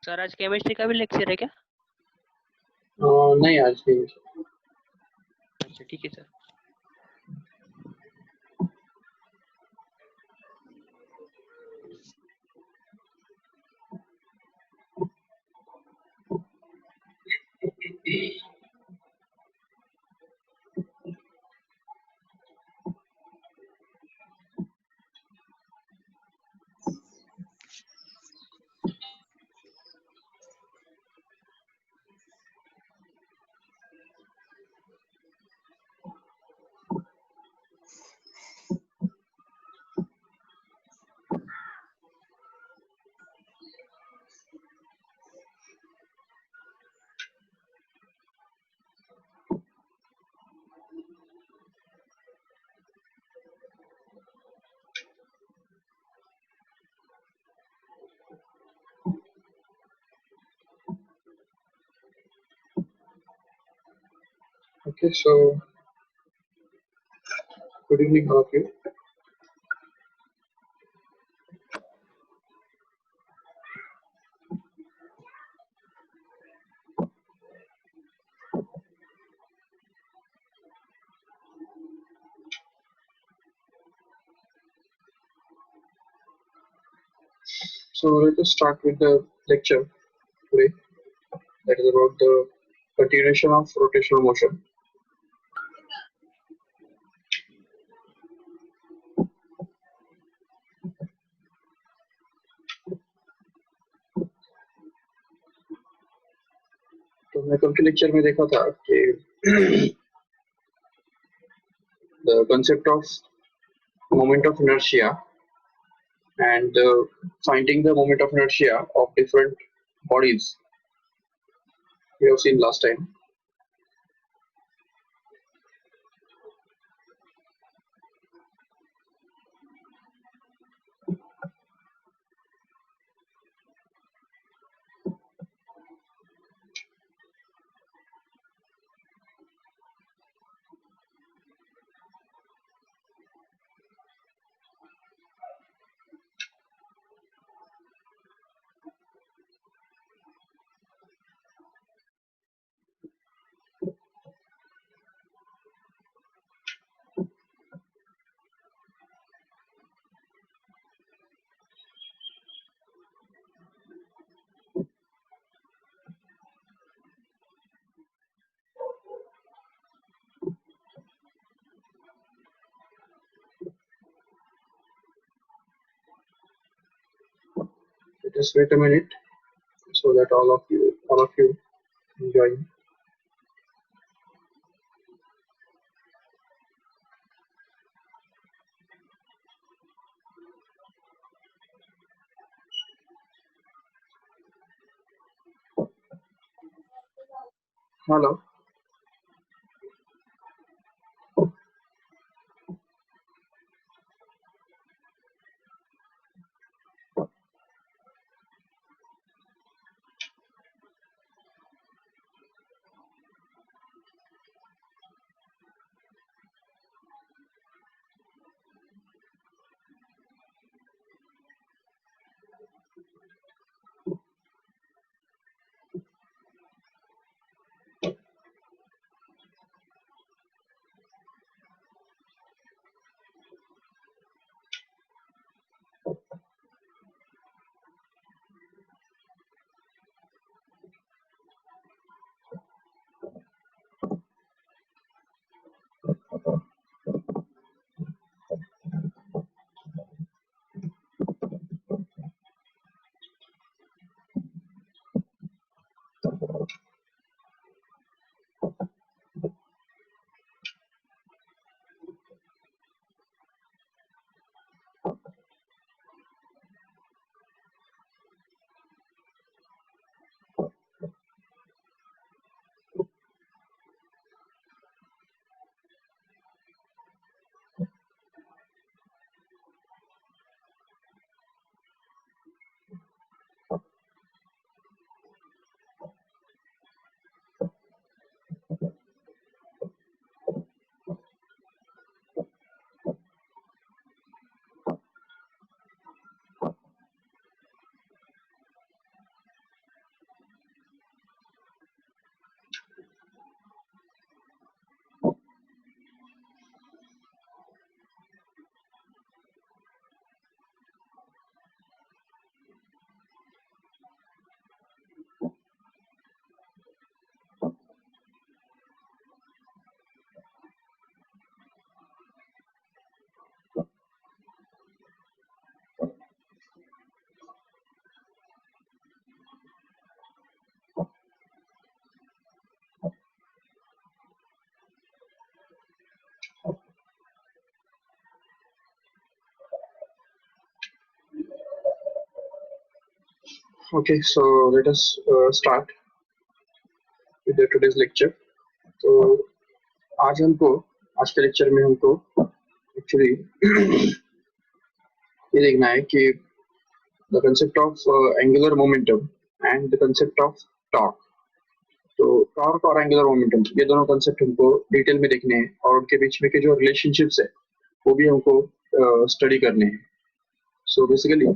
Sir आज chemistry का भी लेक्चर है क्या? नहीं, आज नहीं। अच्छा ठीक है sir. Okay, so good evening, all of you. So let us start with the lecture today. That is about the continuation of rotational motion. तो मैं कल के लेक्चर में देखा था कि the concept of moment of inertia and finding the moment of inertia of different bodies we have seen last time. Just wait a minute so that all of you join. Hello. Okay, so let us start with the today's lecture. तो आज के lecture में हमको actually ये देखना है कि the concept of angular momentum and the concept of torque. तो टॉर्क और एंगुलर मोमेंटम ये दोनों कंसेप्ट हमको डिटेल में देखने हैं और उनके बीच में के जो रिलेशनशिप्स है वो भी हमको स्टडी करने हैं. सो बेसिकली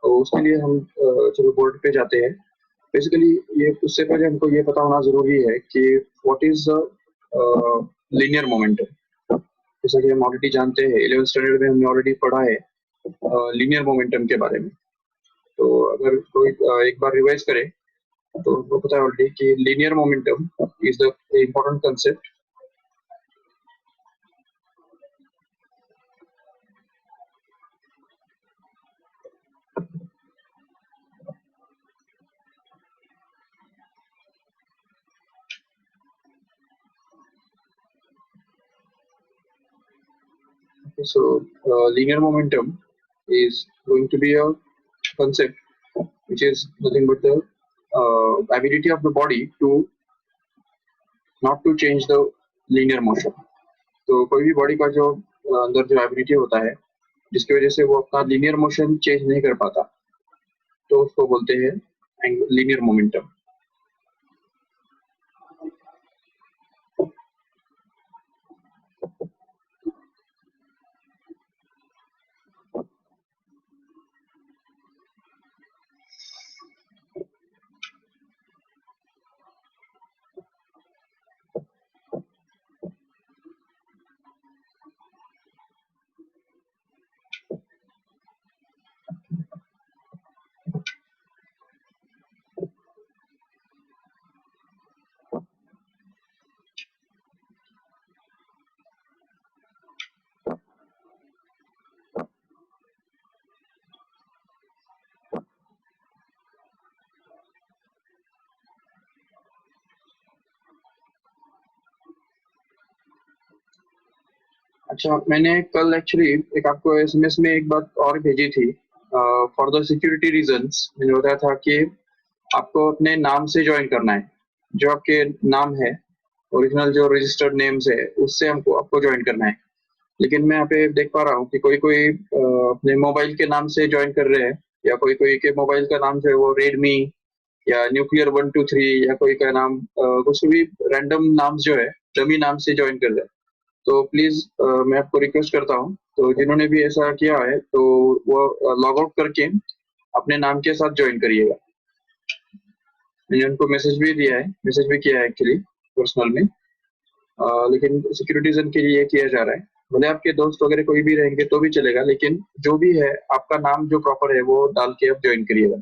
उसके लिए हम चलो बोर्ड पे जाते हैं. बेसिकली ये उससे पहले हमको ये पता होना जरूरी है कि व्हाट इज लीनियर मोमेंटम. जैसा कि हम ऑलरेडी जानते हैं 11th स्टैंडर्ड में हमने ऑलरेडी पढ़ा है लीनियर मोमेंटम के बारे में. तो अगर कोई एक बार रिवाइज करे तो हमको पता है ऑलरेडी कि linear momentum is the important concept. So linear momentum is going to be a concept which is nothing but the ability of the body to not to change the linear motion. तो कोई भी body का जो अंदर जो ability होता है जिसकी वजह से वो अपना लीनियर मोशन चेंज नहीं कर पाता तो उसको बोलते हैं लीनियर मोमेंटम. अच्छा, मैंने कल एक्चुअली एक आपको एसएमएस में एक बात और भेजी थी. फॉर द सिक्योरिटी रीजंस मैंने बताया था कि आपको अपने नाम से ज्वाइन करना है. जो आपके नाम है, ओरिजिनल जो रजिस्टर्ड नेम्स है, उससे हमको आपको ज्वाइन करना है। लेकिन मैं यहाँ पे देख पा रहा हूँ कि कोई कोई अपने मोबाइल के नाम से ज्वाइन कर रहे हैं, या कोई कोई के मोबाइल का नाम जो है वो रेडमी या न्यूक्लियर 123 या कोई का नाम कुछ भी रैंडम नाम जो है डमी नाम से ज्वाइन कर रहे हैं। तो प्लीज मैं आपको रिक्वेस्ट करता हूँ, तो जिन्होंने भी ऐसा किया है तो वो लॉग आउट करके अपने नाम के साथ ज्वाइन करिएगा। मैंने उनको मैसेज भी किया है एक्चुअली पर्सनल में, लेकिन सिक्योरिटी रीजन के लिए किया जा रहा है। भले आपके दोस्त वगैरह कोई भी रहेंगे तो भी चलेगा, लेकिन जो भी है आपका नाम जो प्रॉपर है वो डाल के आप ज्वाइन करिएगा,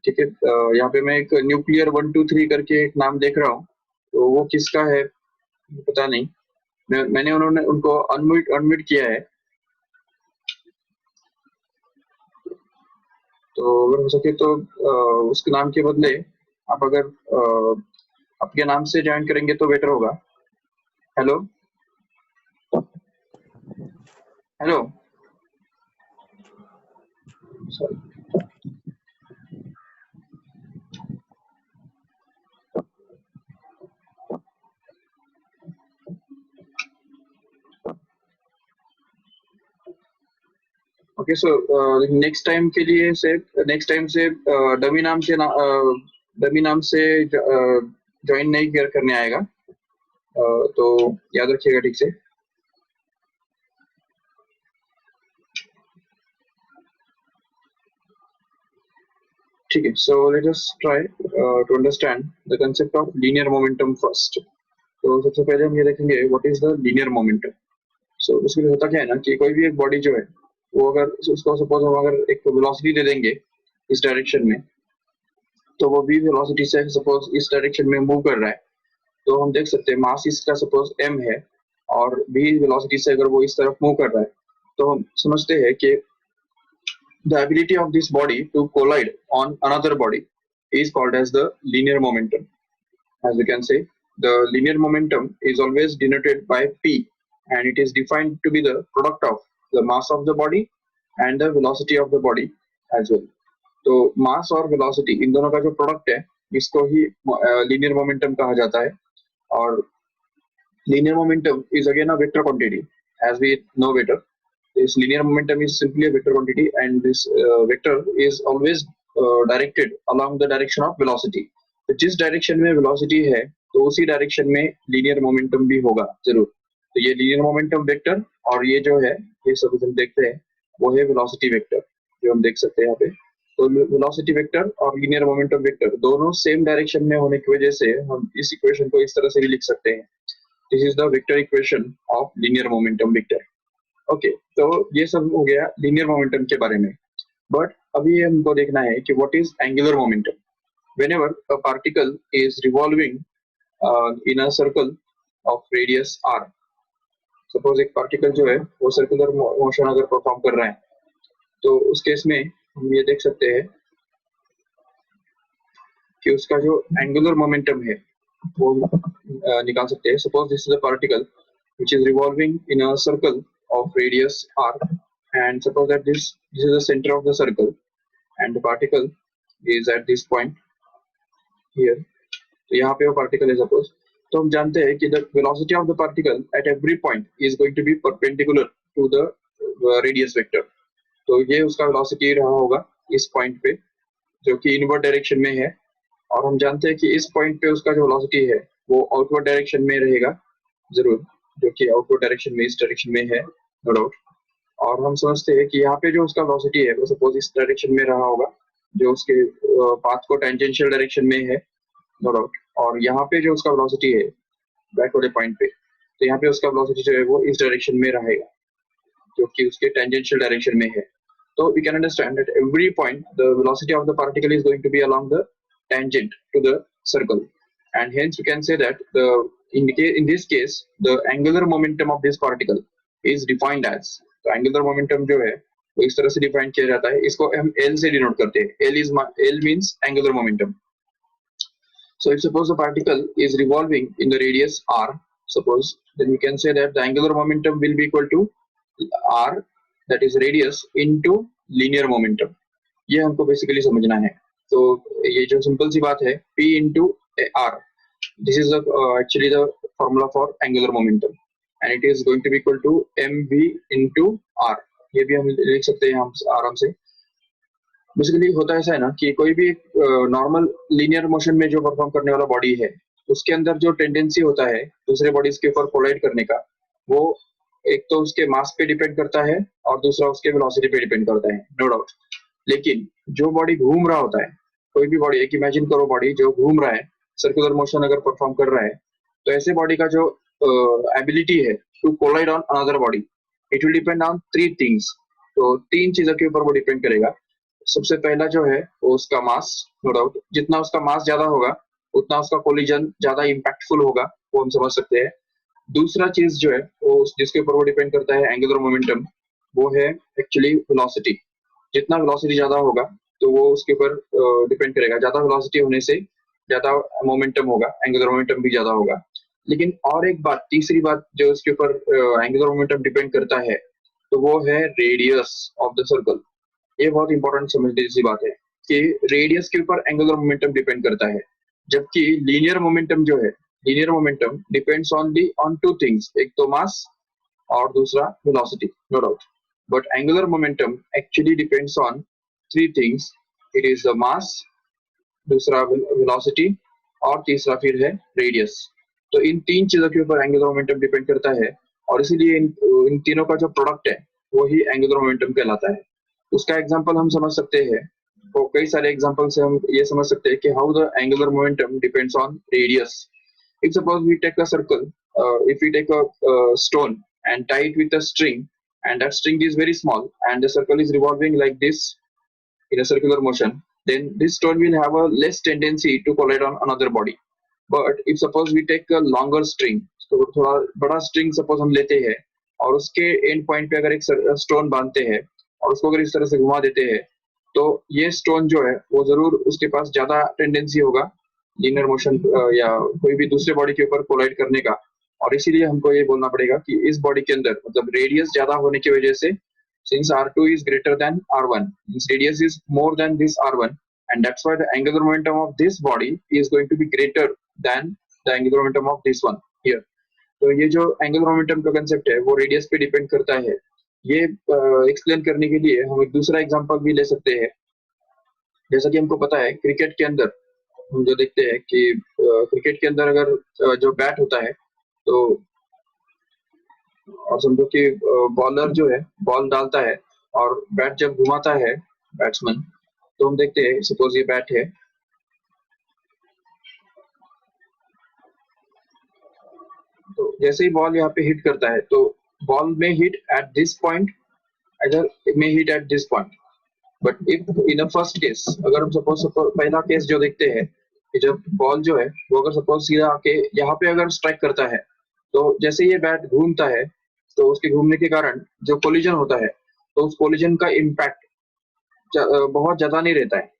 ठीक है। यहाँ पे मैं एक न्यूक्लियर 123 करके एक नाम देख रहा हूँ, तो वो किसका है पता नहीं। मैंने उन्होंने उनको अनम्यूट किया है, तो अगर हो सके तो उसके नाम के बदले आप अगर आपके नाम से ज्वाइन करेंगे तो बेटर होगा। Hello hello sorry. Okay, so next time के लिए से नेक्स्ट टाइम से डमी नाम से ज्वाइन नहीं करने आएगा, तो याद रखिएगा ठीक से। ठीक है, so let us try to understand the concept of linear momentum first. तो सबसे पहले हम ये देखेंगे what is the linear momentum. So उसमें होता क्या है ना कि कोई भी एक बॉडी जो है वो अगर उसको सपोज हम अगर एक वेलोसिटी दे देंगे इस डायरेक्शन में, तो वो भी वेलोसिटी से सपोज इस डायरेक्शन में मूव कर रहा है, तो हम देख सकते हैं मास इसका सपोज m है और v वेलोसिटी से अगर वो इस तरफ मूव कर रहा है, तो हम समझते हैं कि the ability of this body to collide on another body is called as the linear momentum. As we can say, the linear momentum is always denoted by p, and it is defined to be the product of the mass of the body and the velocity of the body as well. तो mass और velocity इन दोनों का जो product है इसको ही linear momentum कहा जाता है। और linear momentum is again a vector quantity, as we know better. This linear momentum is simply a vector quantity, and this vector is always directed along the direction of velocity. तो जिस direction में velocity है तो उसी direction में linear momentum भी होगा जरूर। तो ये लीनियर मोमेंटम वेक्टर और ये जो है ये सब हम देखते हैं वो है वेलोसिटी वेक्टर जो हम देख सकते हैं यहाँ पे। तो वेलोसिटी वेक्टर और लीनियर मोमेंटम वेक्टर दोनों सेम डायरेक्शन में होने की वजह से हम इस इक्वेशन को इस तरह से भी लिख सकते हैं। This is the vector equation of linear momentum vector. Okay, तो ये सब हो गया लीनियर मोमेंटम के बारे में। बट अभी हमको देखना है कि what is angular momentum. whenever a particle is revolving in a circle of radius r, suppose एक पार्टिकल जो है वो सर्कुलर मोशन अगर परफॉर्म कर रहा है, तो उस केस में हम ये देख सकते हैं कि उसका जो एंगुलर मोमेंटम है वो निकाल सकते हैं। Suppose this is a particle which is revolving in a circle of radius r, and suppose that this is the center of the circle and the particle is at this point here. तो यहाँ पे वो particle है suppose, तो हम जानते हैं कि the velocity of the particle at every point is going to be perpendicular to the radius vector. तो ये उसका velocity रहा होगा इस पॉइंट पे जो कि इनवर्ड डायरेक्शन में है, और हम जानते हैं कि इस पॉइंट पे उसका जो वेलोसिटी है वो आउटवर्ड डायरेक्शन में रहेगा जरूर, जो कि आउटवर्ड डायरेक्शन में इस डायरेक्शन में है नो डाउट। और हम समझते हैं कि यहाँ पे जो उसका वेलोसिटी है वो सपोज इस डायरेक्शन में रहा होगा जो उसके पाथ को टेंजेंशियल डायरेक्शन में है नो डाउट। और यहाँ पे जो उसका वेलोसिटी है बैक वाले पॉइंट पे, तो यहाँ पे उसका वेलोसिटी जो है वो इस डायरेक्शन में रहेगा जो कि उसके टेंजेंशियल डायरेक्शन में है। तो we can understand that every point the velocity of the particle is going to be along the tangent to the circle, and hence we can say that in this case the angular momentum of this particle is defined as, तो angular momentum जो है वो इस तरह से define किया जाता है, इसको हम L से डिनोट करते हैं। L means angular momentum. So if suppose the particle is revolving in the radius r, suppose, then we can say that the angular momentum will be equal to r, that is radius, into linear momentum. ये हमको basically समझना है। तो ये जो simple सी बात है p into r. This is actually the formula for angular momentum, and it is going to be equal to mv into r. ये भी हम लिख सकते हैं हम आराम से. बेसिकली होता ऐसा है ना कि कोई भी नॉर्मल लीनियर मोशन में जो परफॉर्म करने वाला बॉडी है, उसके अंदर जो टेंडेंसी होता है दूसरे बॉडीज के ऊपर कोलाइड करने का, वो एक तो उसके मास पे डिपेंड करता है और दूसरा उसके वेलोसिटी पे डिपेंड करता है, नो डाउट. लेकिन जो बॉडी घूम रहा होता है, कोई भी बॉडी, एक इमेजिन करो बॉडी जो घूम रहा है, सर्कुलर मोशन अगर परफॉर्म कर रहा है, तो ऐसे बॉडी का जो एबिलिटी है to collide on another body, it will depend on 3 things. तो 3 चीजों के ऊपर वो डिपेंड करेगा. सबसे पहला जो है वो उसका मास, नो डाउट. जितना उसका मास ज्यादा होगा उतना उसका कोलिजन ज्यादा इम्पैक्टफुल होगा, वो हम समझ सकते हैं. दूसरा चीज जो है वो जिसके ऊपर वो डिपेंड करता है एंगुलर मोमेंटम, वो है एक्चुअली वेलोसिटी. जितना वेलोसिटी ज्यादा होगा तो वो उसके ऊपर डिपेंड करेगा. ज्यादा वेलोसिटी होने से ज्यादा मोमेंटम होगा, एंगुलर मोमेंटम भी ज्यादा होगा. लेकिन और एक बात, तीसरी बात जो इसके ऊपर एंगुलर मोमेंटम डिपेंड करता है, तो वो है रेडियस ऑफ द सर्कल. ये बहुत इंपॉर्टेंट समझने जैसी बात है कि रेडियस के ऊपर एंगुलर मोमेंटम डिपेंड करता है, जबकि लीनियर मोमेंटम जो है, linear momentum depends on 2 things, एक तो मास और दूसरा velocity, no doubt. But angular momentum actually depends on 3 things. It is the mass, दूसरा वेलोसिटी और तीसरा फिर है रेडियस. तो इन 3 चीजों के ऊपर एंगुलर मोमेंटम डिपेंड करता है, और इसीलिए इन तीनों का जो प्रोडक्ट है वो ही एंगुलर मोमेंटम कहलाता है. उसका एग्जांपल हम समझ सकते हैं, तो कई सारे एग्जांपल से हम ये समझ सकते हैं कि how the angular momentum depends on radius. If suppose we take a circle, if we take a stone and tie it with a string, and that string is very small and the circle is revolving like this in a circular motion, then this stone will have a less tendency to collide on another body. But if suppose we take a longer string, तो थोड़ा बड़ा string suppose हम लेते हैं और उसके end point पे अगर एक stone बांधते हैं और उसको अगर इस तरह से घुमा देते हैं, तो ये stone जो है वो जरूर उसके पास ज्यादा टेंडेंसी होगा लीनियर मोशन या कोई भी दूसरे बॉडी के ऊपर कोलाइड करने का. और इसीलिए हमको ये बोलना पड़ेगा कि इस बॉडी के अंदर मतलब रेडियस ज्यादा होने की वजह से, since r2 is greater than r1, its radius is more than this r1, and that's why the angular momentum of this body is going to be greater than the angular momentum of this one here. तो ये जो angular momentum का concept है वो radius पे depend करता है. ये एक्सप्लेन करने के लिए हम एक दूसरा एग्जांपल भी ले सकते हैं. जैसा कि हमको पता है क्रिकेट के अंदर हम जो देखते हैं कि क्रिकेट के अंदर अगर जो बैट होता है, तो और समझो कि बॉलर जो है बॉल डालता है और बैट जब घुमाता है बैट्समैन, तो हम देखते हैं सपोज ये बैट है, तो जैसे ही बॉल यहाँ पे हिट करता है तो बॉल में हिट एट दिस पॉइंट, अगर में hit at this point. But if in a first case, अगर हम सपोज पहला केस जो देखते हैं कि जब बॉल जो है वो अगर सपोज सीधा आके यहाँ पे अगर स्ट्राइक करता है, तो जैसे ये बैट घूमता है तो उसके घूमने के कारण जो कोलिजन होता है, तो उस कोलिजन का इम्पैक्ट बहुत ज्यादा नहीं रहता है,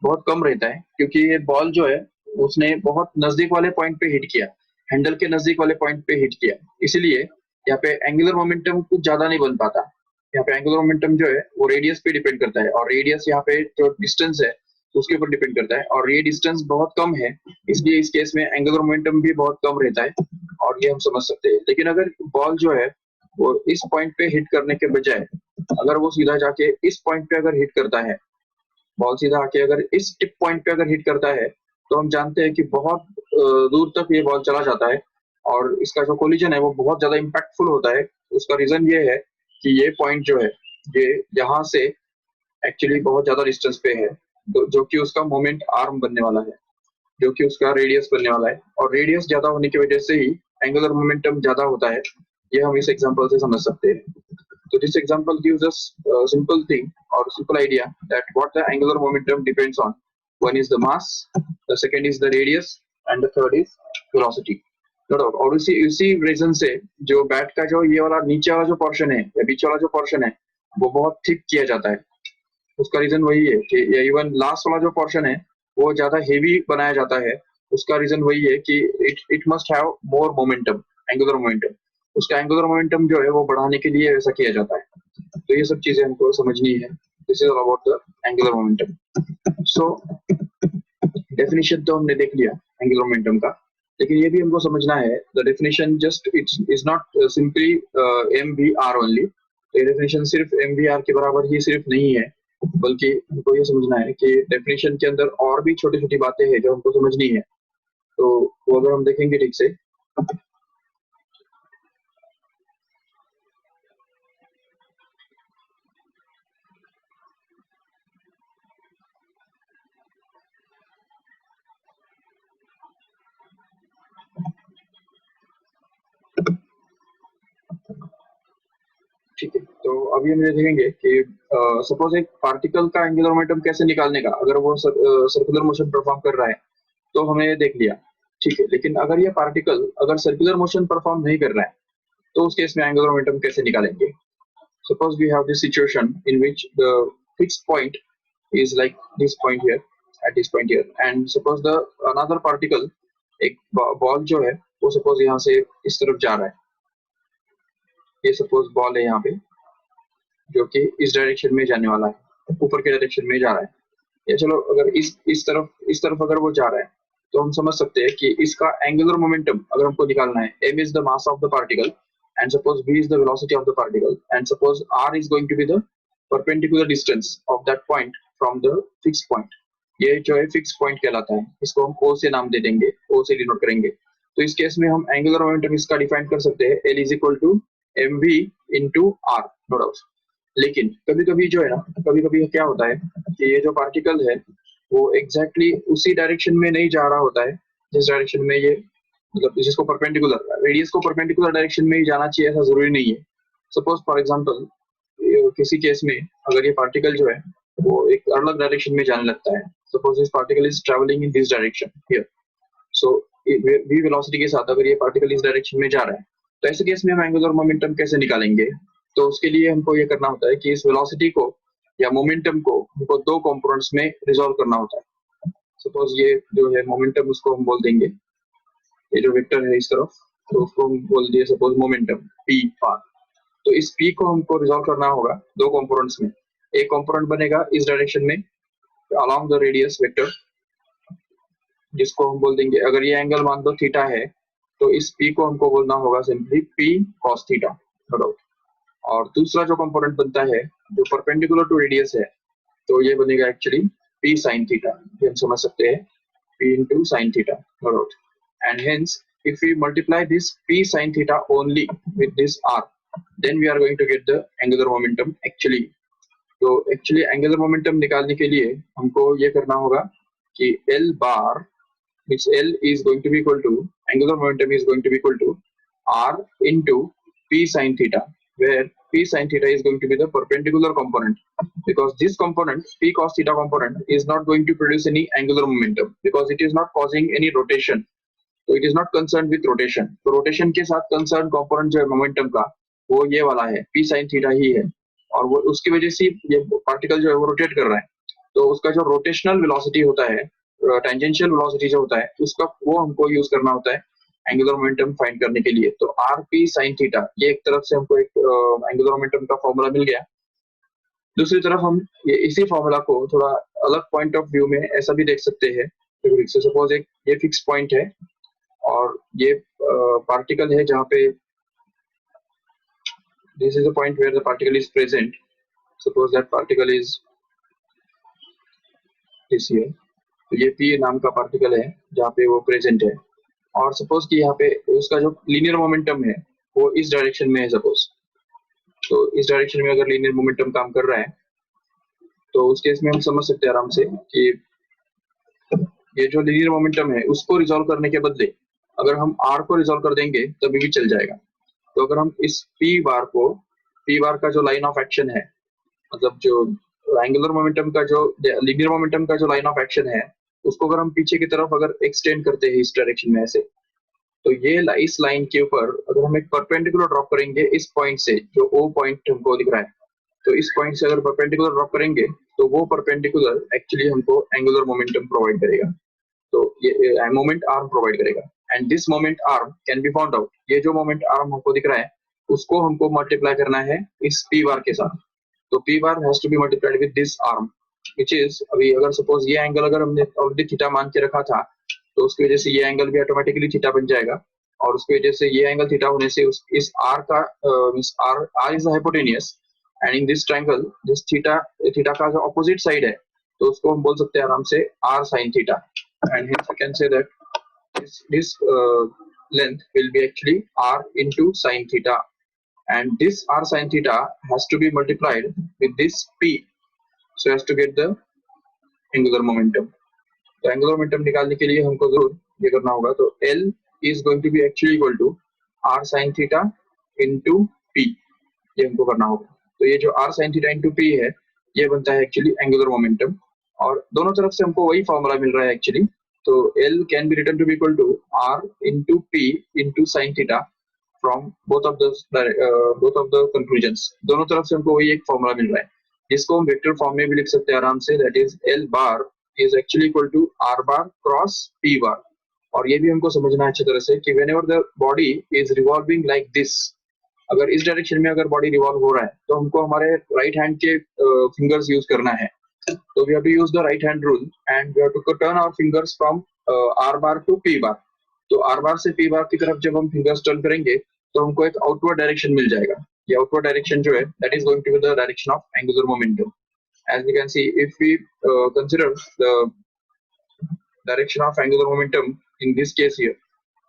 बहुत कम रहता है, क्योंकि ये बॉल जो है उसने बहुत नजदीक वाले पॉइंट पे हिट किया, हैंडल के नजदीक वाले पॉइंट पे हिट किया. इसलिए यहाँ पे एंगुलर मोमेंटम कुछ ज्यादा नहीं बन पाता. यहाँ पे एंगुलर मोमेंटम जो है वो रेडियस पे डिपेंड करता है, और रेडियस यहाँ पे जो डिस्टेंस है उसके ऊपर डिपेंड करता है, और ये डिस्टेंस बहुत कम है, इसलिए इस केस में एंगुलर मोमेंटम भी बहुत कम रहता है, और ये हम समझ सकते हैं. लेकिन अगर बॉल जो है वो इस पॉइंट पे हिट करने के बजाय अगर वो सीधा जाके इस पॉइंट पे अगर हिट करता है, बॉल सीधा आके अगर इस टिप पॉइंट पे अगर हिट करता है, तो हम जानते हैं कि बहुत दूर तक ये बॉल चला जाता है, और इसका जो कोलिजन है वो बहुत ज्यादा इम्पैक्टफुल होता है. उसका रीजन ये है कि ये पॉइंट जो है ये यहाँ से एक्चुअली बहुत ज्यादा डिस्टेंस पे है, जो कि उसका मोमेंट आर्म बनने वाला है, जो कि उसका रेडियस बनने वाला है, और रेडियस ज्यादा होने की वजह से ही एंगुलर मोमेंटम ज्यादा होता है. ये हम इस एग्जांपल से समझ सकते हैं. So this example gives us a simple thing or simple idea that what the angular momentum depends on. One is the mass, the second is the radius, and the third is velocity. और इसी reason से जो bat का जो ये वाला नीचे वाला जो पोर्शन है या बीच वाला जो पोर्शन है वो बहुत थिक किया जाता है. उसका रीजन वही है कि इवन लास्ट वाला जो पोर्शन है वो ज्यादा हेवी बनाया जाता है. उसका रीजन वही है कि it must have more momentum, angular momentum. उसका एंगुलर मोमेंटम जो है वो बढ़ाने के लिए ऐसा किया जाता है. तो ये सब चीजें हमको समझनी है. This is all about the angular momentum. So definition तो हमने देख लिया एंगुलर मोमेंटम का, लेकिन ये भी हमको समझना है the definition just it's is not simply M V R only. ये डेफिनेशन सिर्फ एम वी आर के बराबर ही सिर्फ नहीं है, बल्कि हमको ये समझना है कि डेफिनेशन के अंदर और भी छोटी छोटी बातें हैं जो हमको समझनी है। तो वो अगर हम देखेंगे ठीक से, ठीक है। तो अभी हम ये देखेंगे कि सपोज एक पार्टिकल का एंगुलर मोमेंटम कैसे निकालने का, अगर वो सर्कुलर मोशन परफॉर्म कर रहा है तो हमने ये देख लिया, ठीक है। लेकिन अगर ये पार्टिकल अगर सर्कुलर मोशन परफॉर्म नहीं कर रहा है तो उस केस में एंगुलर मोमेंटम कैसे निकालेंगे। Suppose we have this situation in which the fixed point is like this point here, at this point here, and suppose the another particle, एक बॉल जो है वो सपोज यहाँ से इस तरफ जा रहा है, ये सपोज बॉल है यहाँ पे जो कि इस डायरेक्शन में जाने वाला है, ऊपर के डायरेक्शन में जा रहा है, या चलो अगर इस तरफ अगर वो जा रहा है तो हम समझ सकते हैं कि इसका एंगुलर मोमेंटम अगर हमको निकालना है, m is the mass of the particle and suppose v is the velocity of the particle and suppose r is going to be the perpendicular distance of that point from the fixed point। ये जो है fix point कहलाता है, इसको हम o से नाम दे देंगे, o से डिनोट करेंगे। तो इस केस में हम एंगुलर मोमेंटम इसका डिफाइन कर सकते हैं l is equal to mv into r, no doubt. लेकिन कभी कभी जो है ना, कभी कभी क्या होता है कि ये जो पार्टिकल है वो एग्जैक्टली उसी डायरेक्शन में नहीं जा रहा होता है जिस डायरेक्शन में ये, मतलब जिसको परपेंडिकुलर रेडियस को परपेंडिकुलर डायरेक्शन में ही जाना चाहिए ऐसा जरूरी नहीं है। सपोज फॉर एग्जांपल किसी केस में अगर ये पार्टिकल जो है वो एक अलग डायरेक्शन में जाने लगता है, suppose this particle is travelling in this direction here, so v velocity के साथ अगर ये पार्टिकल इस डायरेक्शन में जा रहा है तो ऐसे केस में हम एंगुलर मोमेंटम कैसे निकालेंगे। तो उसके लिए हमको ये करना होता है कि इस वेलोसिटी को या मोमेंटम को हमको दो कंपोनेंट्स में रिजॉल्व करना होता है। सपोज ये जो है मोमेंटम, उसको हम बोल देंगे, ये जो वेक्टर है इस तरफ तो उसको हम बोल दिए सपोज मोमेंटम p पार। तो इस p को हमको रिजॉल्व करना होगा दो कंपोनेंट्स में। एक कंपोनेंट बनेगा इस डायरेक्शन में अलोंग द रेडियस वेक्टर, जिसको हम बोल देंगे, अगर ये एंगल मान दो थीटा है तो इस p को हमको बोलना होगा simply p cos theta, no doubt. और दूसरा जो कंपोनेंट बनता है जो परपेंडिकुलर टू रेडियस है तो ये बनेगा एक्चुअली p sin थीटा, ये हम समझ सकते हैं p into sin theta, no doubt. and hence if we multiply this p sin theta only with this r then we are going to get the angular momentum actually। तो actually angular momentum निकालने के लिए हमको ये करना होगा कि L bar which L is going to be equal to, angular momentum is going to be equal to r into p sin theta, where p sin theta is going to be the perpendicular component, because this component p cos theta component is not going to produce any angular momentum because it is not causing any rotation, तो it is not concern with rotation. तो rotation के साथ concern component जो है momentum का वो ये वाला है p sin थीटा ही है, और वो उसकी वजह से ये पार्टिकल जो है वो रोटेट कर रहा है। तो उसका जो रोटेशनल वेलोसिटी होता है, टेंजेंशियल वेलोसिटी जो होता है उसका वो हमको यूज करना होता है एंगुलर मोमेंटम फाइंड करने के लिए। तो r p sin थीटा ये एक तरफ से हमको एक एंगुलर मोमेंटम का फॉर्मूला मिल गया। दूसरी तरफ हम ये इसी फॉर्मूला को थोड़ा अलग पॉइंट ऑफ व्यू में ऐसा भी देख सकते हैं। सपोज एक ये फिक्स पॉइंट है और ये पार्टिकल है जहाँ पे this is the point where the particle is present, suppose that particle is this here. तो ये p नाम का पार्टिकल है जहाँ पे वो प्रेजेंट है, और सपोज कि यहाँ पे उसका जो लीनियर मोमेंटम है वो इस डायरेक्शन में है सपोज। तो इस डायरेक्शन में अगर लीनियर मोमेंटम काम कर रहा है तो उस केस में हम समझ सकते हैं आराम से कि ये जो लीनियर मोमेंटम है उसको रिजॉल्व करने के बदले अगर हम r को रिजॉल्व कर देंगे तभी भी चल जाएगा। तो अगर हम इस p बार का जो लाइन ऑफ एक्शन है, मतलब जो एंगुलर मोमेंटम का जो लीनियर मोमेंटम का जो लाइन ऑफ एक्शन है उसको अगर हम पीछे की तरफ अगर एक्सटेंड करते हैं इस डायरेक्शन में ऐसे, तो ये इस लाइन के ऊपर अगर हम एक परपेंडिकुलर ड्रॉप करेंगे इस पॉइंट से, जो o पॉइंट हमको दिख रहा है, तो इस पॉइंट से अगर परपेंडिकुलर ड्रॉप करेंगे तो वो परपेंडिकुलर एक्चुअली हमको एंगुलर मोमेंटम प्रोवाइड करेगा। तो ये मोमेंट आर्म प्रोवाइड करेगा, and this moment arm can be found out. ये जो मोमेंट आर्म हमको दिख रहा है उसको हमको मल्टीप्लाई करना है इस p बार के साथ। तो p bar has to be multiplied with this arm, which is, अभी अगर सपोज ये एंगल अगर हमने ऑलरेडी थीटा मान के रखा था तो उसकी वजह से ये एंगल भी ऑटोमेटिकली थीटा बन जाएगा, और उसकी वजह से ये एंगल थीटा होने से इस आर का means R is hypotenuse, and in this triangle this theta theta का जो ऑपोजिट साइड है तो उसको हम बोल सकते हैं आराम से R sine theta, and hence we can say that this length will be actually r into sin theta, and this r sin theta has to be multiplied with this p so as to get the angular momentum. तो angular momentum निकालने के लिए हमको जरूर ये करना होगा, तो L is going to be actually equal to r sin theta into p, ये हमको करना होगा। तो ये जो r sin theta into p है ये बनता है एक्चुअली एंगुलर मोमेंटम, और दोनों तरफ से हमको वही फॉर्मूला मिल रहा है एक्चुअली। तो L can be written to be equal to R into P into sin theta from both of the conclusions। दोनों तरफ से हमको वही एक फॉर्मूला मिल रहा है, जिसको हम वेक्टर फॉर्म में भी लिख सकते हैं आराम से, that is L bar is actually equal to R bar cross P bar। और ये भी हमको समझना है अच्छी तरह से कि whenever the body is revolving like this, अगर इस डायरेक्शन में अगर बॉडी रिवॉल्व हो रहा है तो हमको हमारे राइट हैंड के फिंगर्स यूज करना है। So we have to use the right hand rule and we have to turn our fingers from R bar to P bar। तो R bar से P bar की तरफ जब हम fingers turn करेंगे तो हमको एक outward direction मिल जाएगा। ये outward direction जो है that is going to be the direction of angular momentum। As we can see, if we consider the direction of angular momentum in this case here,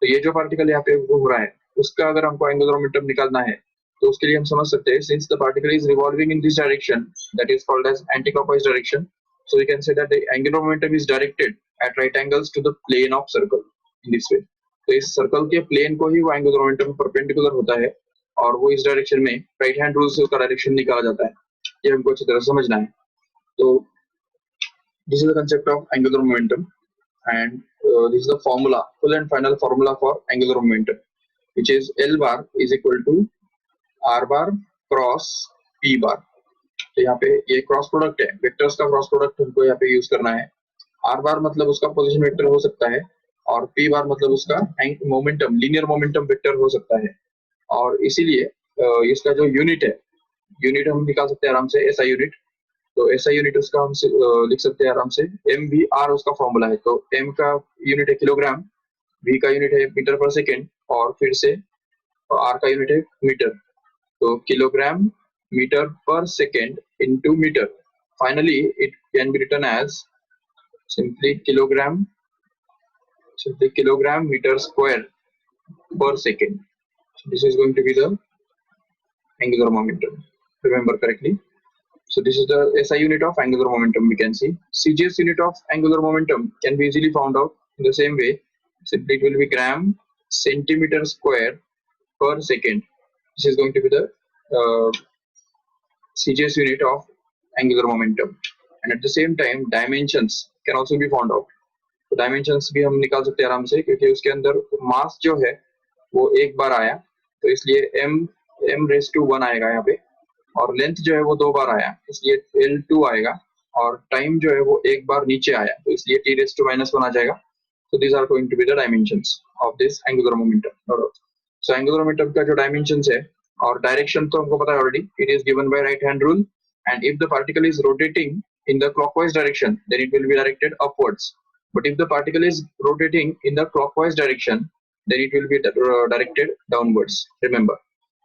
तो ये जो particle यहाँ पे घूम रहा है उसका अगर हमको angular momentum निकालना है तो उसके लिए हम समझ सकते हैं, since the particle is revolving in this direction that is called as anti-clockwise direction, so we can say that the angular momentum is directed at right angles to the plane of circle in this way। तो इस circle के plane को ही वो angular momentum perpendicular होता है और वो इस डायरेक्शन में राइट हैंड रूल से उसका डायरेक्शन निकाला जाता है, ये हमको अच्छी तरह समझना है। तो this is the concept of angular momentum, and this is the formula, full and final formula for angular momentum, which is L bar is equal to R bar cross P bar। तो यहाँ पे ये cross product है, vectors का cross product हमको यहाँ पे use करना है। R bar मतलब उसका पोजीशन वेक्टर हो सकता है और P bar मतलब उसका मोमेंटम लीनियर मोमेंटम वेक्टर हो सकता है, और इसीलिए इसका जो यूनिट है, यूनिट हम निकाल सकते हैं आराम से SI यूनिट। तो SI यूनिट उसका हम लिख सकते हैं आराम से MVR उसका फॉर्मूला है। तो M का यूनिट है किलोग्राम, V का यूनिट है मीटर पर सेकेंड, और फिर से R का यूनिट है मीटर। तो किलोग्राम मीटर पर second into meter, finally it can be written as simply kilogram meter square per second। So this is going to be the angular momentum, remember correctly। So this is the SI unit of angular momentum, we can see। CGS unit of angular momentum can be easily found out in the same way, simply it will be gram centimeter square per second। This is going to be the CGS unit of angular momentum, and at the same time dimensions can also be found out। तो dimensions भी हम निकाल सकते हैं आराम से, क्योंकि उसके अंदर मास जो है वो एक बार आया तो इसलिए m raised to 1 आएगा यहाँ पे, और लेंथ जो है वो 2 बार आया इसलिए L2 आएगा, और टाइम जो है वो एक बार नीचे आया तो इसलिए t raised to -1 आ जाएगा। So these are going to be the dimensions of this angular momentum। So angular momentum का जो dimensions है और डायरेक्शन तो हमको पता है already, it is given by right hand rule, and if the particle is rotating in the clockwise direction then it will be directed upwards, but if the particle is rotating in the clockwise direction then it will be directed downwards, remember.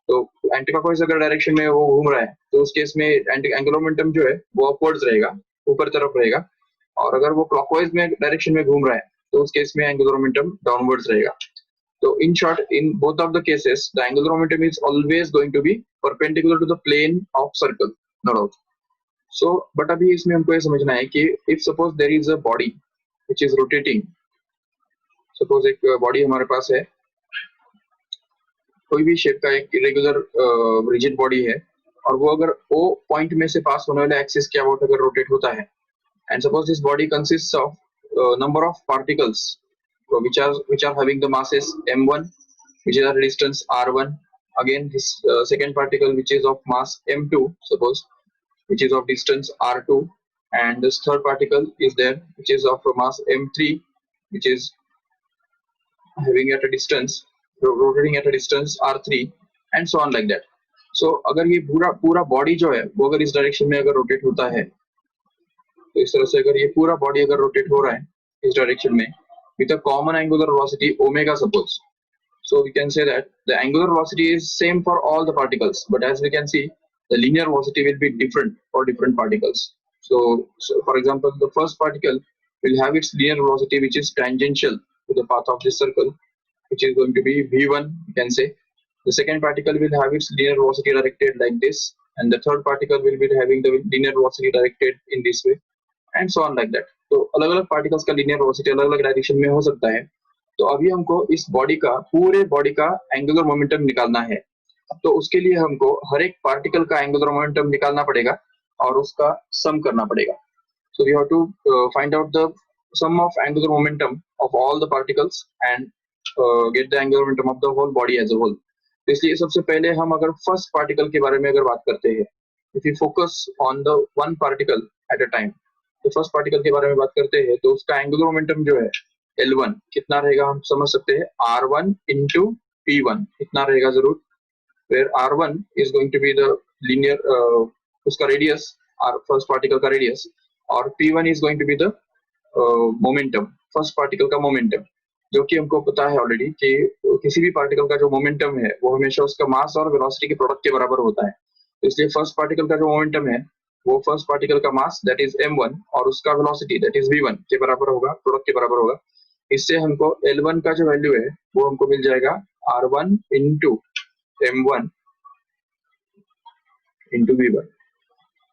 तो anti clockwise अगर direction में वो घूम रहा है तो उस case में एंगुलर मोमेंटम जो है वो अपवर्ड्स रहेगा, ऊपर तरफ रहेगा, और अगर वो क्लॉकवाइज में डायरेक्शन में घूम रहा है तो उस केस में एंगुलर मोमेंटम डाउनवर्ड्स रहेगा। So in short, in both of the cases, the angular momentum is always going to be perpendicular to the plane of circle, no doubt। So, but अभी इसमें हमको ये समझना है कि if suppose there is a body which is rotating, suppose एक body हमारे पास है, कोई भी शेप का एक irregular rigid body है, और वो अगर O point में से पास होने वाले एक्सिस के अबाउट अगर रोटेट होता है, and suppose this body consists of number of particles which are having the masses m1, which is at a distance r1, again this second particle which is of mass m2 suppose, which is of distance r2, and this third particle is there which is of mass m3, which is having at a distance rotating at a distance r3, and so on like that। so अगर ये पूरा body जो है वो अगर इस direction में अगर रोटेट होता है, तो इस तरह से अगर ये पूरा बॉडी अगर रोटेट हो रहा है इस डायरेक्शन में, with a common angular velocity omega, suppose. So we can say that the angular velocity is same for all the particles, but as we can see, the linear velocity will be different for different particles. So for example, the first particle will have its linear velocity which is tangential to the path of this circle, which is going to be v1, you can say. The second particle will have its linear velocity directed like this, and the third particle will be having the linear velocity directed in this way, and so on like that. तो अलग अलग particles का linear velocity अलग अलग direction में हो सकता है. तो अभी हमको इस बॉडी का, पूरे बॉडी का एंगुलर मोमेंटम निकालना है. तो उसके लिए हमको हर एक पार्टिकल का एंगुलर मोमेंटम निकालना पड़ेगा और उसका सम करना पड़ेगा. So we have to find out the sum of angular momentum of all the particles and get the angular momentum of the whole body as a whole. इसलिए सबसे पहले हम अगर फर्स्ट पार्टिकल के बारे में अगर बात करते हैं, if we focus on the one particle at a time, तो फर्स्ट पार्टिकल के बारे में बात करते हैं तो उसका एंगुलर मोमेंटम जो है L1 कितना रहेगा, हम समझ सकते हैं R1 into P1 इतना रहेगा जरूर, where R1 is going to be the linear उसका रेडियस, फर्स्ट पार्टिकल का रेडियस, और P1 is going to be the momentum, first particle का मोमेंटम, जो कि हमको पता है ऑलरेडी कि किसी भी पार्टिकल का जो मोमेंटम है वो हमेशा उसका मास और वेलोसिटी के प्रोडक्ट के बराबर होता है. तो इसलिए फर्स्ट पार्टिकल का जो मोमेंटम है वो फर्स्ट पार्टिकल का मास दैट इज m1 और उसका वेलोसिटी दैट इज v1 के बराबर होगा, प्रोडक्ट के बराबर होगा. इससे हमको L1 का जो वैल्यू है वो हमको मिल जाएगा R1 into m1 into v1.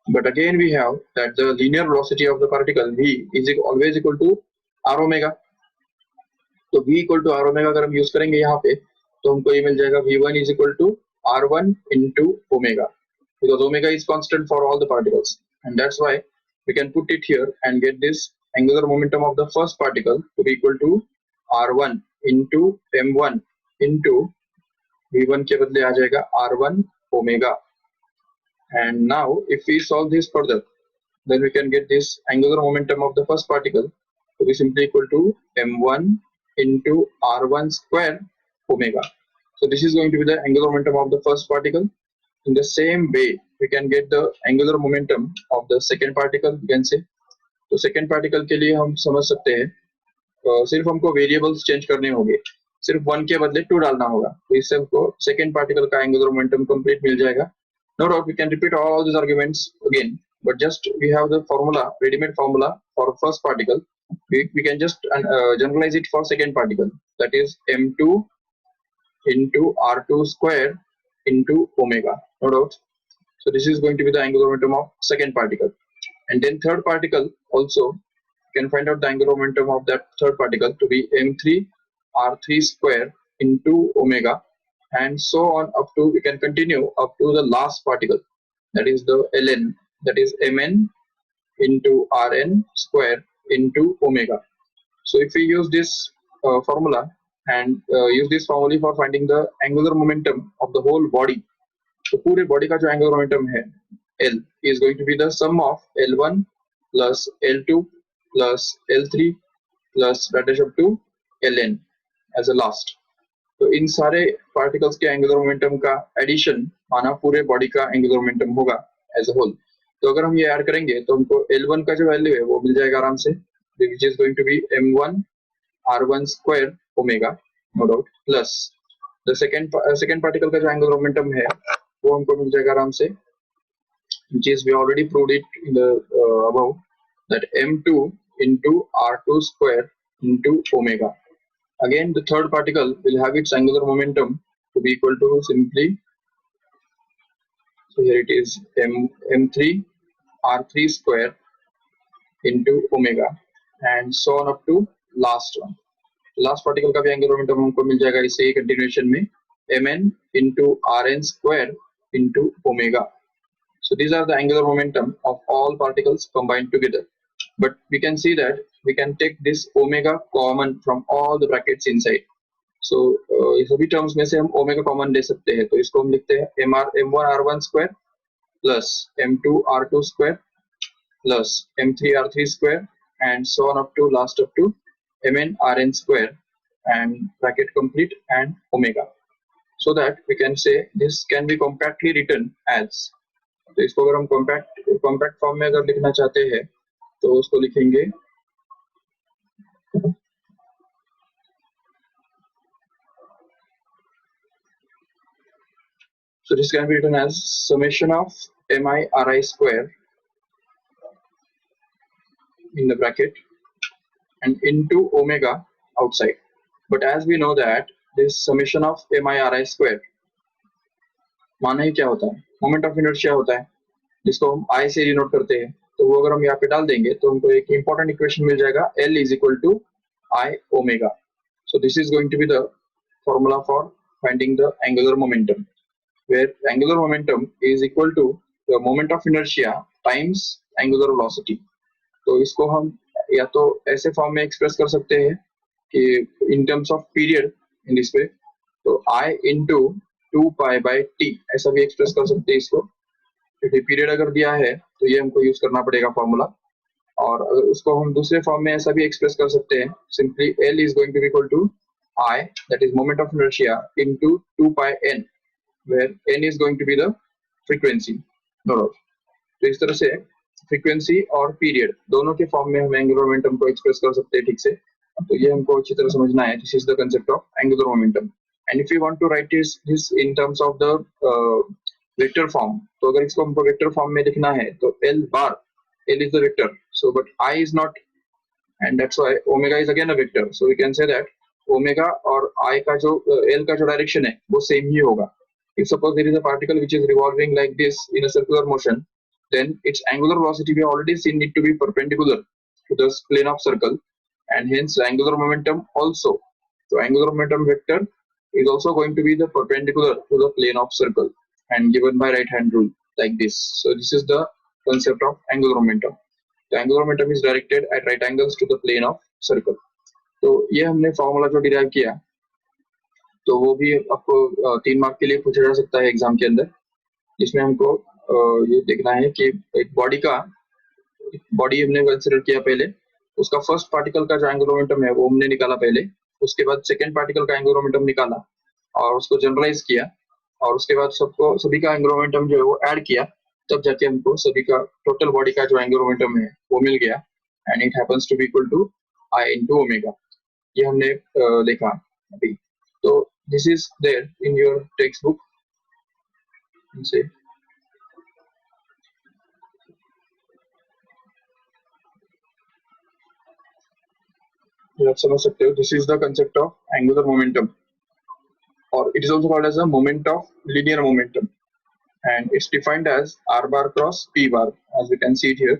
But again we have that the linear velocity of the particle v is always equal to r omega. तो v equal to r omega अगर हम यूज करेंगे यहाँ पे तो हमको ये मिल जाएगा v1 is equal to r1 into omega, because omega is constant for all the particles, and that's why we can put it here and get this angular momentum of the first particle to be equal to r1 into m1 into v1 के बदले आ जाएगा r1 omega. And now if we solve this further, then we can get this angular momentum of the first particle to be simply equal to m1 into r1 square omega. So this is going to be the angular momentum of the first particle. In the same way we can get the angular momentum of the second particle, you can say. तो second particle के लिए हम समझ सकते हैं सिर्फ हमको variables change करने होंगे, सिर्फ 1 के बदले 2 डालना होगा, तो इससे हमको सेकेंड पार्टिकल का एंगुलर मोमेंटम कंप्लीट मिल जाएगा. No doubt we can repeat all these arguments again, but just we have the formula, ready-made formula for first particle. We can just generalize it for second particle, that is m2 into r2 square into omega, no doubt. So this is going to be the angular momentum of second particle. And then third particle also, you can find out the angular momentum of that third particle to be m3 r3 square into omega, and so on up to, we can continue up to the last particle, that is the ln, that is mn into rn square into omega. So if we use this formula and use this formula for finding the angular momentum of the whole body, तो पूरे body का जो angular momentum है L is going to be the sum of L1 plus L2 plus L3 plus that is up to Ln as a last. तो इन सारे particles के angular momentum का addition माना पूरे बॉडी का एंगुलर मोमेंटम होगा as a whole. तो अगर हम ये ऐड करेंगे तो हमको L1 का जो वैल्यू है वो मिल जाएगा आराम से, which is going to be m1 r1 square omega, no doubt, plus the second particle का जो एंगुलर मोमेंटम है वो हमको मिल जाएगा आराम से, which is we already proved it in the above, that m2 into r2 square into omega. Again the third particle will have its angular momentum to be equal to simply, so here it is m3 r3 square into omega, and so on up to last one. Last particle का भी angular momentum हमको मिल जाएगा इसे ही continuation में mn into rn square into omega. So these are the angular momentum of all particles combined together. But we can see that we can take this omega common from all the brackets inside. So ये सभी terms में से हम omega common ले सकते हैं, तो इसको हम लिखते हैं m1 r1 square plus m2 r2 square plus m3 r3 square and so on up to last up to mn rn square and bracket complete and omega. So that we can say this can be compactly written as, तो इसको अगर हम compact form में अगर लिखना चाहते हैं तो उसको लिखेंगे So this can be written as summation of mi ri square in the bracket and into omega outside. But as we know that this summation of mi ri square माना ही क्या होता है, मोमेंट ऑफ इनर्शिया होता है, जिसको हम आई से denote करते हैं. तो वो अगर हम यहाँ पे डाल देंगे तो हमको एक इंपॉर्टेंट इक्वेशन मिल जाएगा, L is equal to I omega. So this is going to be the formula for finding the angular momentum, where angular momentum is equal to the moment of inertia times angular velocity. तो इसको हम या तो ऐसे form में express कर सकते हैं कि इन terms of period in this way, तो I into 2π/t ऐसा भी एक्सप्रेस कर सकते हैं इसको, क्योंकि पीरियड अगर दिया है तो ये हमको यूज करना पड़ेगा फॉर्मूला. और अगर उसको हम दूसरे फॉर्म में ऐसा भी एक्सप्रेस कर सकते हैं, simply L is going to be equal to I, that is moment of inertia, into 2πn, where n is going to be the frequency. तो इस तरह से फ्रीक्वेंसी और पीरियड दोनों के फॉर्म में हम एंगुलर मोमेंटम को एक्सप्रेस कर सकते हैं ठीक से. तो ये हमको अच्छी तरह समझना है. This is the concept of angular momentum. And if you want to write this in terms of the vector form, तो अगर इसको हमको वेक्टर फॉर्म में लिखना है तो L bar, L is the vector, so but I is not, and that's why omega is again a vector. So we can say that omega और I का जो L का जो डायरेक्शन है वो सेम ही होगा. If suppose there is a particle which is revolving like this in a circular motion, then its angular velocity we already seen it to be perpendicular to the plane of circle, and hence angular momentum also. So angular momentum vector is also going to be the perpendicular to the plane of circle and given by right hand rule like this. So this is the concept of angular momentum. The angular momentum is directed at right angles to the plane of circle. तो ये हमने formula जो derive किया, तो वो भी आपको 3 mark के लिए पूछा जा सकता है एग्जाम के अंदर, जिसमें हमको ये देखना है कि एक बॉडी हमने कंसिडर किया पहले, उसका फर्स्ट पार्टिकल का जो एंगुलर मोमेंटम है वो हमने निकाला पहले, उसके बाद सेकंड पार्टिकल का एंगुलर मोमेंटम निकाला और उसको जनरलाइज किया, और उसके बाद सभी का एंगुलर मोमेंटम जो है वो ऐड किया, तब जाके हमको सभी का टोटल बॉडी का जो एंगुलर मोमेंटम है वो मिल गया, and it happens to be equal to I into omega. ये हमने देखा अभी. तो this is there in your textbook. आप समझ सकते हो, this is the concept of angular momentum, और it is also called as a moment of linear momentum, and it's defined as r bar cross p bar, as we can see it here,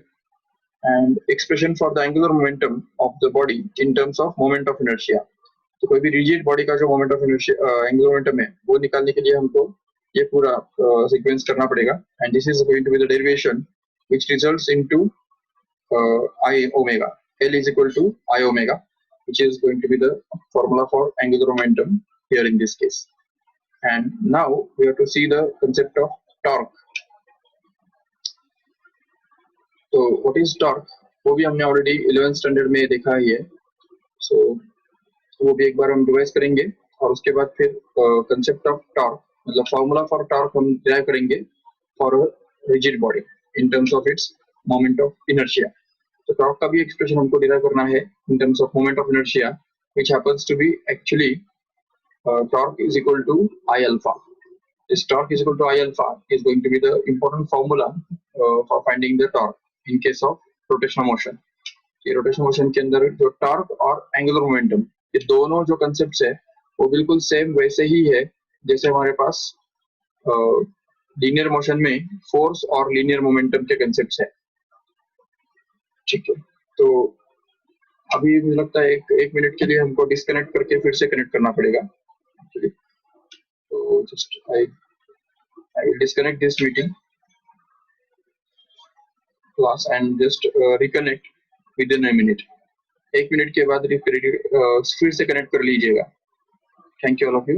and expression for the angular momentum of the body in terms of moment of inertia. तो कोई भी rigid body का जो moment of inertia angular momentum है वो निकालने के लिए हमको ये पूरा सीक्वेंस करना पड़ेगा, and this is going to be the derivation which results into I omega. L is equal to I omega, which is going to be the formula for angular momentum here in this case. And now we have to see the concept of torque. तो what is torque, वो भी हमने already 11th standard में देखा ही है. सो वो भी एक बार हम रिवाइज करेंगे, और उसके बाद फिर कंसेप्ट ऑफ टॉर्क, मतलब फॉर्मूला फॉर टॉर्क हम डिराइव करेंगे for rigid body in terms of its moment of inertia. तो टॉर्क का भी एक्सप्रेशन हमको डिराइव करना है in terms of moment of inertia, which happens to be actually torque is equal to I alpha. This torque is equal to I alpha is going to be the important formula for finding the torque in case of rotational motion. ये rotational motion के अंदर जो torque और angular momentum, ये दोनों जो concepts है वो बिल्कुल सेम वैसे ही है जैसे हमारे पास लीनियर मोशन में फोर्स और लीनियर मोमेंटम के कंसेप्ट्स है. ठीक है, तो अभी मुझे लगता है एक मिनट के लिए हमको डिस्कनेक्ट करके फिर से कनेक्ट करना पड़ेगा. तो just I will disconnect this meeting class and just reconnect with in a minute. 1 minute के बाद फिर से कनेक्ट कर लीजिएगा. Thank you all of you.